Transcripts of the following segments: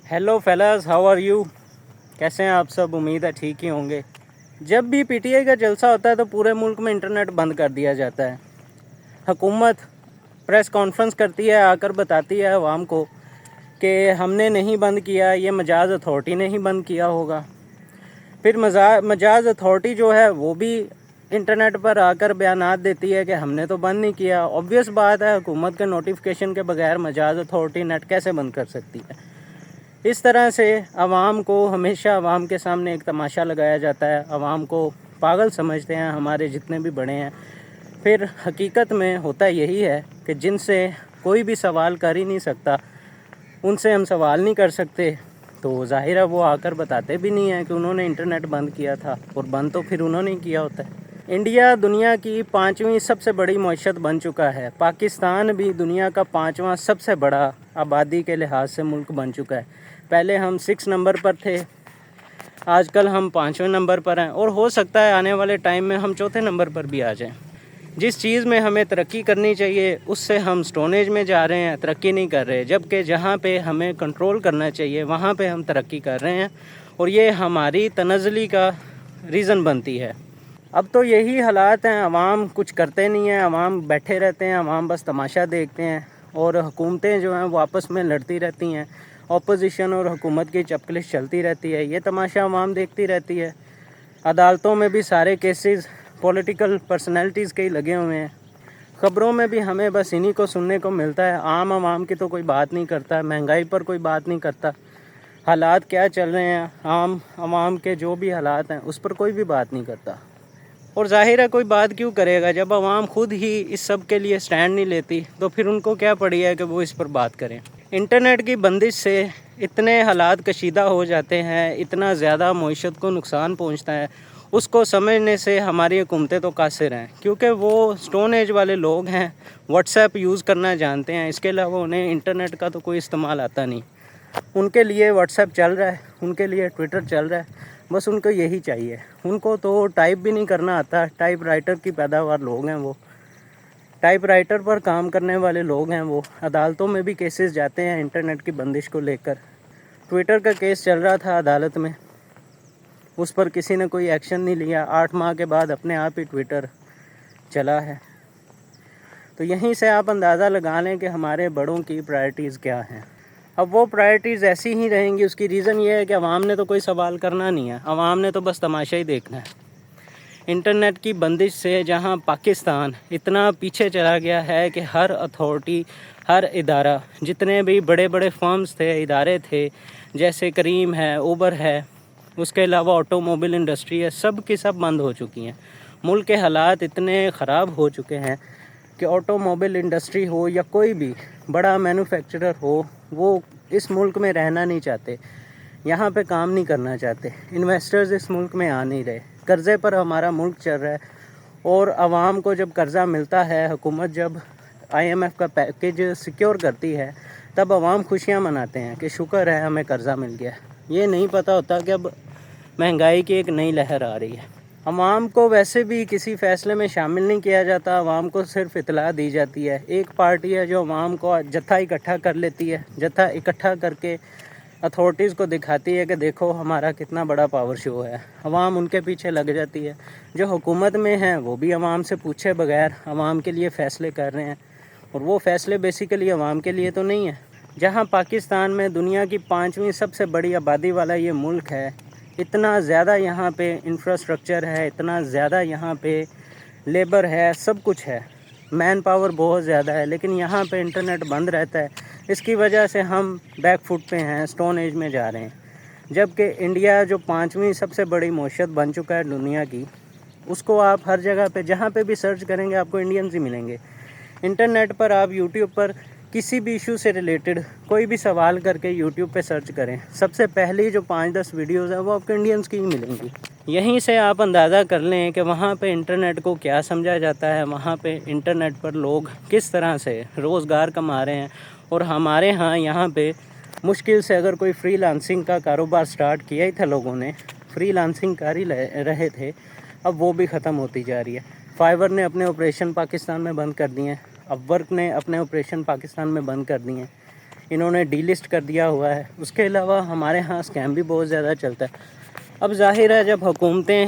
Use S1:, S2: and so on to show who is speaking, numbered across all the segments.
S1: Hello fellas, how are you? कैसे हैं आप सब? उम्मीद है ठीक ही होंगे। जब भी पीटीआई का जलसा होता है तो पूरे मुल्क में इंटरनेट बंद कर दिया जाता है। हुकूमत प्रेस कॉन्फ्रेंस करती है, आकर बताती है अवाम को कि हमने नहीं बंद किया, ये मजाज अथॉरिटी ने ही बंद किया होगा। फिर मजाज अथॉरिटी जो है वो भी इंटरनेट पर आकर बयानात देती है कि हमने तो बंद नहीं किया। ऑब्वियस बात है, हुकूमत के नोटिफिकेशन के बगैर मजाज अथॉरिटी नेट कैसे बंद कर सकती है। इस तरह से आवाम को हमेशा आवाम के सामने एक तमाशा लगाया जाता है। आवाम को पागल समझते हैं हमारे जितने भी बड़े हैं। फिर हकीकत में होता यही है कि जिनसे कोई भी सवाल कर ही नहीं सकता, उनसे हम सवाल नहीं कर सकते, तो ज़ाहिर है वो आकर बताते भी नहीं हैं कि उन्होंने इंटरनेट बंद किया था, और बंद तो फिर उन्होंने ही किया होता है। इंडिया दुनिया की 5वीं सबसे बड़ी मईशत बन चुका है। पाकिस्तान भी दुनिया का 5वां सबसे बड़ा आबादी के लिहाज से मुल्क बन चुका है। पहले हम 6 नंबर पर थे, आजकल हम 5वें नंबर पर हैं, और हो सकता है आने वाले टाइम में हम 4थे नंबर पर भी आ जाएं। जिस चीज़ में हमें तरक्की करनी चाहिए उससे हम स्टोन एज में जा रहे हैं, तरक्की नहीं कर रहे। जबकि जहाँ पे हमें कंट्रोल करना चाहिए वहाँ पे हम तरक्की कर रहे हैं, और ये हमारी तनज़ली का रीज़न बनती है। अब तो यही हालात हैं, अवाम कुछ करते नहीं हैं, अवाम बैठे रहते हैं, अवाम बस तमाशा देखते हैं, और हुकूमतें जो हैं वो आपस में लड़ती रहती हैं। अपोजिशन और हुकूमत की चपकलिश चलती रहती है, ये तमाशा अवाम देखती रहती है। अदालतों में भी सारे केसेस पॉलिटिकल पर्सनैलिटीज़ के ही लगे हुए हैं। ख़बरों में भी हमें बस इन्हीं को सुनने को मिलता है। आम आवाम की तो कोई बात नहीं करता, महंगाई पर कोई बात नहीं करता, हालात क्या चल रहे हैं आम आवाम के जो भी हालात हैं उस पर कोई भी बात नहीं करता। और ज़ाहिर है कोई बात क्यों करेगा, जब आवाम खुद ही इस सब के लिए स्टैंड नहीं लेती तो फिर उनको क्या पड़ी है कि वो इस पर बात करें। इंटरनेट की बंदिश से इतने हालात कशीदा हो जाते हैं, इतना ज़्यादा मईशत को नुकसान पहुंचता है, उसको समझने से हमारी हुकूमतें तो कासिर हैं, क्योंकि वो स्टोन एज वाले लोग हैं, व्हाट्सएप यूज़ करना जानते हैं, इसके अलावा उन्हें इंटरनेट का तो कोई इस्तेमाल आता नहीं। उनके लिए व्हाट्सएप चल रहा है, उनके लिए ट्विटर चल रहा है, बस उनको यही चाहिए। उनको तो टाइप भी नहीं करना आता, टाइप राइटर की पैदावार लोग हैं वो, टाइप राइटर पर काम करने वाले लोग हैं वो। अदालतों में भी केसेस जाते हैं इंटरनेट की बंदिश को लेकर। ट्विटर का केस चल रहा था अदालत में, उस पर किसी ने कोई एक्शन नहीं लिया। 8 माह के बाद अपने आप ही ट्विटर चला है। तो यहीं से आप अंदाज़ा लगा लें कि हमारे बड़ों की प्रायोरिटीज़ क्या हैं। अब वो प्रायोरिटीज़ ऐसी ही रहेंगी, उसकी रीज़न ये है कि अवाम ने तो कोई सवाल करना नहीं है, अवाम ने तो बस तमाशा ही देखना है। इंटरनेट की बंदिश से जहां पाकिस्तान इतना पीछे चला गया है कि हर अथॉरिटी, हर इदारा, जितने भी बड़े बड़े फर्म्स थे, इदारे थे, जैसे करीम है, उबर है, उसके अलावा ऑटोमोबाइल इंडस्ट्री है, सब की सब बंद हो चुकी हैं। मुल्क के हालात इतने ख़राब हो चुके हैं कि ऑटोमोबाइल इंडस्ट्री हो या कोई भी बड़ा मैन्युफैक्चरर हो, वो इस मुल्क में रहना नहीं चाहते, यहाँ पे काम नहीं करना चाहते। इन्वेस्टर्स इस मुल्क में आ नहीं रहे, कर्ज़े पर हमारा मुल्क चल रहा है। और आवाम को जब कर्ज़ा मिलता है, हुकूमत जब IMF का पैकेज सिक्योर करती है, तब आवाम खुशियाँ मनाते हैं कि शुक्र है हमें कर्ज़ा मिल गया। ये नहीं पता होता कि अब महंगाई की एक नई लहर आ रही है। अवाम को वैसे भी किसी फ़ैसले में शामिल नहीं किया जाता, अवाम को सिर्फ इतला दी जाती है। एक पार्टी है जो अवाम को जत्था इकट्ठा कर लेती है, जत्था इकट्ठा करके अथॉरिटीज़ को दिखाती है कि देखो हमारा कितना बड़ा पावर शो है। अवाम उनके पीछे लग जाती है। जो हुकूमत में हैं वो भी अवाम से पूछे बगैर अवाम के लिए फ़ैसले कर रहे हैं, और वो फ़ैसले बेसिकली अवाम के लिए तो नहीं है। जहाँ पाकिस्तान में दुनिया की 5वीं सबसे बड़ी आबादी वाला ये मुल्क है, इतना ज़्यादा यहाँ पे इंफ्रास्ट्रक्चर है, इतना ज़्यादा यहाँ पे लेबर है, सब कुछ है, मैन पावर बहुत ज़्यादा है, लेकिन यहाँ पे इंटरनेट बंद रहता है। इसकी वजह से हम बैक फुट पे हैं, स्टोन एज में जा रहे हैं। जबकि इंडिया जो 5वीं सबसे बड़ी मईशत बन चुका है दुनिया की, उसको आप हर जगह पे जहाँ पे भी सर्च करेंगे आपको इंडियंस ही मिलेंगे। इंटरनेट पर आप यूट्यूब पर किसी भी इशू से रिलेटेड कोई भी सवाल करके यूट्यूब पे सर्च करें, सबसे पहली जो 5-10 वीडियोज़ हैं वो आपको इंडियंस की ही मिलेंगी। यहीं से आप अंदाज़ा कर लें कि वहाँ पे इंटरनेट को क्या समझा जाता है, वहाँ पे इंटरनेट पर लोग किस तरह से रोज़गार कमा रहे हैं। और हमारे यहाँ पे मुश्किल से अगर कोई फ्रीलांसिंग का कारोबार स्टार्ट किया ही था लोगों ने, फ्रीलांसिंग कर ही रहे थे, अब वो भी ख़त्म होती जा रही है। फाइवर ने अपने ऑपरेशन पाकिस्तान में बंद कर दिए हैं, अपवर्क ने अपने ऑपरेशन पाकिस्तान में बंद कर दिए हैं। انہوں نے ڈی لسٹ کر دیا ہوا ہے. اس کے علاوہ ہمارے ہاں اسکیم بھی بہت زیادہ چلتا ہے. اب ظاہر ہے جب حکومتیں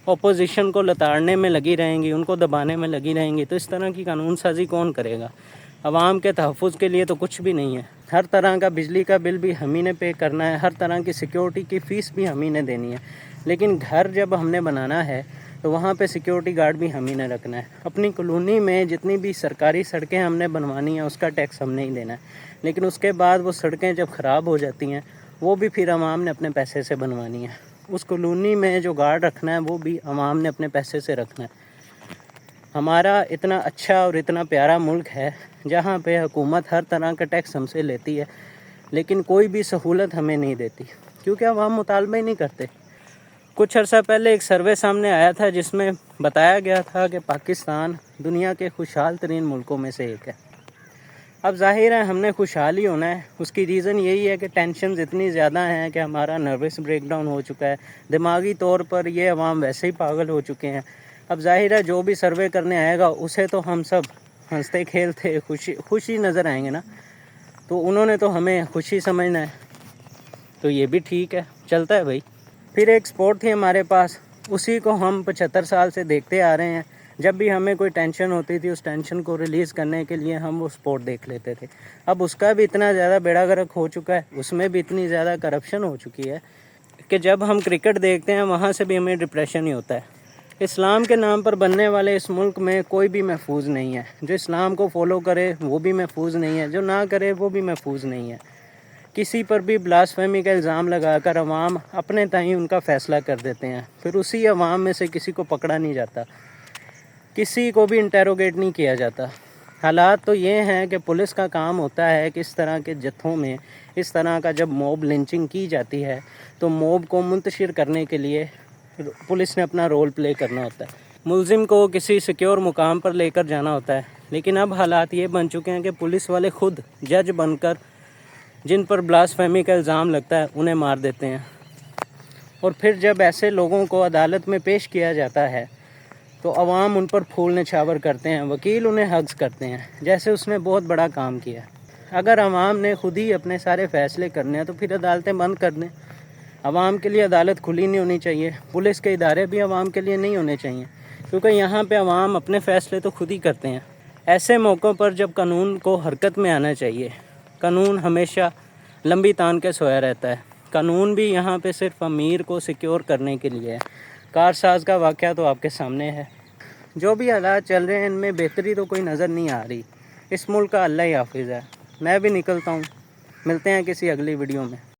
S1: اپوزیشن کو لتاڑنے میں لگی رہیں گی، ان کو دبانے میں لگی رہیں گی، تو اس طرح کی قانون سازی کون کرے گا؟ عوام کے تحفظ کے لیے تو کچھ بھی نہیں ہے. ہر طرح کا بجلی کا بل بھی ہم ہی نے پے کرنا ہے، ہر طرح کی سیکیورٹی کی فیس بھی ہم ہی نے دینی ہے. لیکن گھر جب ہم نے بنانا ہے تو وہاں پہ سیکیورٹی گارڈ بھی ہم ہی نے رکھنا ہے. اپنی کالونی میں جتنی بھی سرکاری سڑکیں ہم نے بنوانی ہیں اس کا ٹیکس ہم نے ہی دینا ہے. لیکن اس کے بعد وہ سڑکیں جب خراب ہو جاتی ہیں وہ بھی پھر عوام نے اپنے پیسے سے بنوانی ہے. اس کالونی میں جو گارڈ رکھنا ہے وہ بھی عوام نے اپنے پیسے سے رکھنا ہے. ہمارا اتنا اچھا اور اتنا پیارا ملک ہے جہاں پہ حکومت ہر طرح کا ٹیکس ہم سے لیتی ہے لیکن کوئی بھی سہولت ہمیں نہیں دیتی کیونکہ عوام مطالبہ ہی نہیں کرتے. کچھ عرصہ پہلے ایک سروے سامنے آیا تھا جس میں بتایا گیا تھا کہ پاکستان دنیا کے خوشحال ترین ملکوں میں سے ایک ہے. اب ظاہر ہے ہم نے خوشحال ہی ہونا ہے. اس کی ریزن یہی ہے کہ ٹینشنز اتنی زیادہ ہیں کہ ہمارا نروس بریک ڈاؤن ہو چکا ہے. دماغی طور پر یہ عوام ویسے ہی پاگل ہو چکے ہیں. اب ظاہر ہے جو بھی سروے کرنے آئے گا اسے تو ہم سب ہنستے کھیلتے خوشی نظر آئیں گے نا. تو انہوں نے تو ہمیں خوشی سمجھنا ہے. تو یہ بھی ٹھیک ہے، چلتا ہے بھائی. پھر ایک سپورٹ تھی ہمارے پاس، اسی کو ہم 75 سال سے دیکھتے آ رہے ہیں. جب بھی ہمیں کوئی ٹینشن ہوتی تھی اس ٹینشن کو ریلیز کرنے کے لیے ہم وہ سپورٹ دیکھ لیتے تھے. اب اس کا بھی اتنا زیادہ بیڑا غرق ہو چکا ہے، اس میں بھی اتنی زیادہ کرپشن ہو چکی ہے کہ جب ہم کرکٹ دیکھتے ہیں وہاں سے بھی ہمیں ڈپریشن ہی ہوتا ہے. اسلام کے نام پر بننے والے اس ملک میں کوئی بھی محفوظ نہیں ہے. جو اسلام کو فالو کرے وہ بھی محفوظ نہیں ہے، جو نہ کرے وہ بھی محفوظ نہیں ہے. کسی پر بھی بلاسفیمی کا الزام لگا کر عوام اپنے تئیں ان کا فیصلہ کر دیتے ہیں. پھر اسی عوام میں سے کسی کو پکڑا نہیں جاتا، کسی کو بھی انٹیروگیٹ نہیں کیا جاتا. حالات تو یہ ہیں کہ پولیس کا کام ہوتا ہے کہ اس طرح کے جتھوں میں اس طرح کا جب موب لنچنگ کی جاتی ہے تو موب کو منتشر کرنے کے لیے پولیس نے اپنا رول پلے کرنا ہوتا ہے. ملزم کو کسی سیکیور مقام پر لے کر جانا ہوتا ہے. لیکن اب حالات یہ بن چکے ہیں کہ پولیس والے خود جج بن کر جن پر بلاسفیمی کا الزام لگتا ہے انہیں مار دیتے ہیں. اور پھر جب ایسے لوگوں کو عدالت میں پیش کیا جاتا ہے تو عوام ان پر پھول نچھاور کرتے ہیں، وکیل انہیں ہگز کرتے ہیں جیسے اس نے بہت بڑا کام کیا. اگر عوام نے خود ہی اپنے سارے فیصلے کرنے ہیں تو پھر عدالتیں بند کر دیں. عوام کے لیے عدالت کھلی نہیں ہونی چاہیے، پولیس کے ادارے بھی عوام کے لیے نہیں ہونے چاہیے کیونکہ یہاں پہ عوام اپنے فیصلے تو خود ہی کرتے ہیں. ایسے موقعوں پر جب قانون کو حرکت میں آنا چاہیے، قانون ہمیشہ لمبی تان کے سویا رہتا ہے. قانون بھی یہاں پہ صرف امیر کو سیکیور کرنے کے لیے ہے. کارساز کا واقعہ تو آپ کے سامنے ہے. جو بھی حالات چل رہے ہیں ان میں بہتری تو کوئی نظر نہیں آ رہی. اس ملک کا اللہ ہی حافظ ہے. میں بھی نکلتا ہوں، ملتے ہیں کسی اگلی ویڈیو میں.